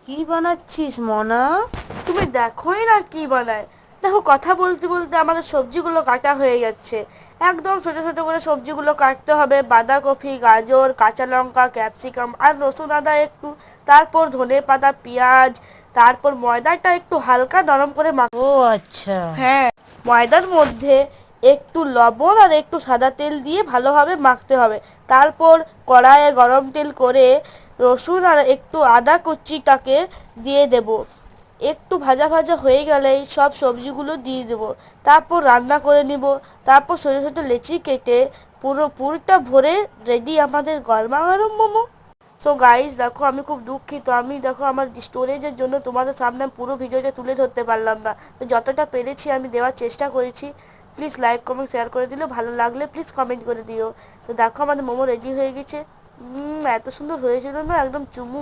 কি বানাচ্ছিস মনা? তুমি দেখোই না কি বানায়। দেখো, কথা বলতে বলতে আমাদের সবজিগুলো কাটা হয়ে যাচ্ছে। একদম ছোট ছোট করে সবজিগুলো কাটতে হবে। বাঁধাকপি, গাজর, কাঁচা লঙ্কা, ক্যাপসিকাম আর রসুন আদা একটু, তারপর ধনে পাতা, পেঁয়াজ, তারপর ময়দাটা একটু হালকা নরম করে ও আচ্ছা। হ্যাঁ, ময়দার মধ্যে একটু লবণ আর একটু সাদা তেল দিয়ে ভালোভাবে মাখতে হবে। তারপর কড়াইয়ে গরম তেল করে রসুন আর একটু আদা কুচিটাকে দিয়ে দেব। একটু ভাজা ভাজা হয়ে গেলেই সব সবজিগুলো দিয়ে দেব। তারপর রান্না করে নিব। তারপর ছোটো ছোটো লেচি কেটে পুরো পুরটা ভরে রেডি আমাদের গরমা গরম মোমো। সো গাইস, দেখো আমি খুব দুঃখিত। আমি দেখো আমার স্টোরেজের জন্য তোমাদের সামনে পুরো ভিডিওটা তুলে ধরতে পারলাম না। তো যতটা পেরেছি আমি দেওয়ার চেষ্টা করেছি। প্লিজ লাইক কমেন্ট শেয়ার করে দিলে, ভালো লাগলে প্লিজ কমেন্ট করে দিও। তো দেখো আমাদের মোমো রেডি হয়ে গেছে। এত সুন্দর হয়েছিল না, একদম চুমু।